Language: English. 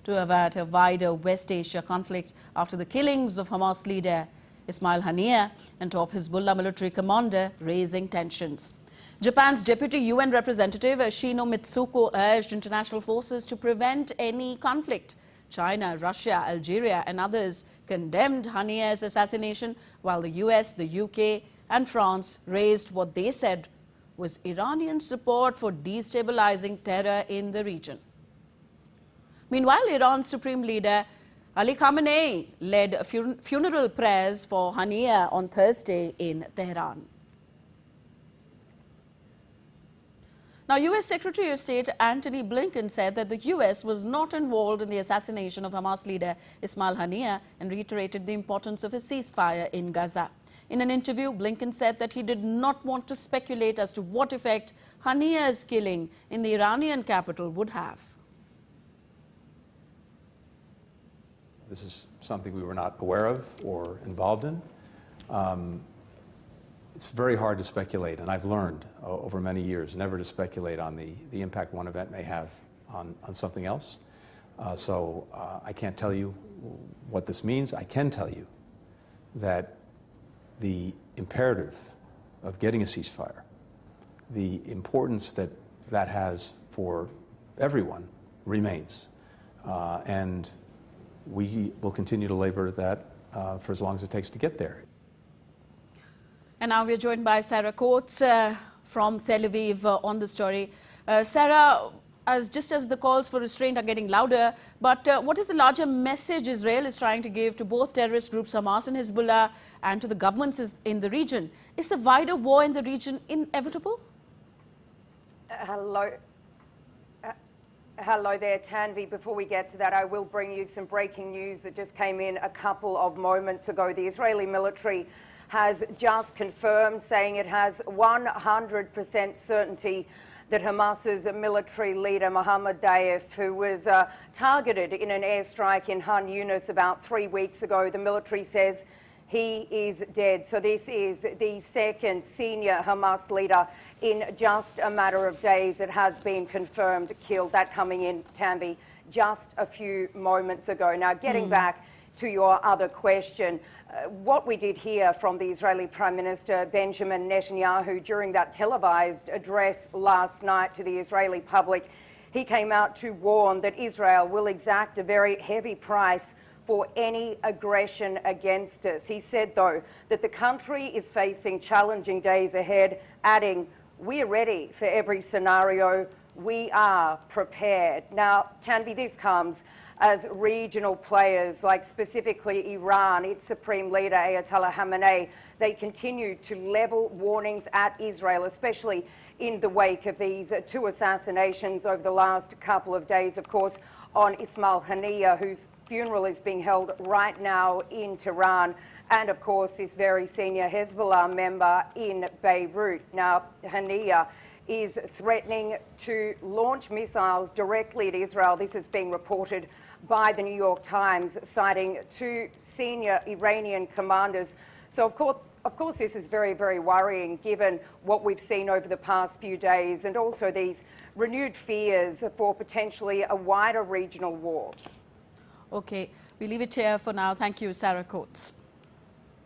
to avert a wider West Asia conflict after the killings of Hamas leader Ismail Haniyeh and top Hezbollah military commander, raising tensions. Japan's deputy UN representative Shino Mitsuko urged international forces to prevent any conflict. China, Russia, Algeria and others condemned Haniyeh's assassination, while the US, the UK and France raised what they said was Iranian support for destabilizing terror in the region. Meanwhile, Iran's Supreme Leader Ali Khamenei led funeral prayers for Haniyeh on Thursday in Tehran. Now, U.S. Secretary of State Antony Blinken said that the U.S. was not involved in the assassination of Hamas leader Ismail Haniyeh and reiterated the importance of a ceasefire in Gaza. In an interview, Blinken said that he did not want to speculate as to what effect Haniyeh's killing in the Iranian capital would have. This is something we were not aware of or involved in. It's very hard to speculate, and I've learned over many years never to speculate on the impact one event may have on something else. So I can't tell you what this means. I can tell you that the imperative of getting a ceasefire, the importance that that has for everyone remains. And we will continue to labor that for as long as it takes to get there. And now we're joined by Sarah Coates from Tel Aviv on the story. Sarah, just as the calls for restraint are getting louder, but what is the larger message Israel is trying to give to both terrorist groups Hamas and Hezbollah and to the governments in the region? Is the wider war in the region inevitable? Hello there, Tanvi. Before we get to that, I will bring you some breaking news that just came in a couple of moments ago. The Israeli military has just confirmed, saying it has 100% certainty that Hamas's military leader, Mohammed Deif, who was targeted in an airstrike in Han Yunis about 3 weeks ago, the military says he is dead. So this is the second senior Hamas leader in just a matter of days that has been confirmed killed. That coming in, Tanvi, just a few moments ago. Now, getting back to your other question, what we did hear from the Israeli Prime Minister Benjamin Netanyahu during that televised address last night to the Israeli public, he came out to warn that Israel will exact a very heavy price for any aggression against us. He said, though, that the country is facing challenging days ahead, adding, "We're ready for every scenario. We are prepared." Now, Tanvi, this comes as regional players, like specifically Iran, its supreme leader Ayatollah Khamenei, they continue to level warnings at Israel, especially in the wake of these two assassinations over the last couple of days, of course, on Ismail Haniyeh, whose funeral is being held right now in Tehran, and of course this very senior Hezbollah member in Beirut. Now, Haniyeh is threatening to launch missiles directly at Israel. This is being reported by the New York Times, citing two senior Iranian commanders. So of course this is very, very worrying given what we've seen over the past few days and also these renewed fears for potentially a wider regional war. Okay, we leave it here for now. Thank you, Sarah Coates.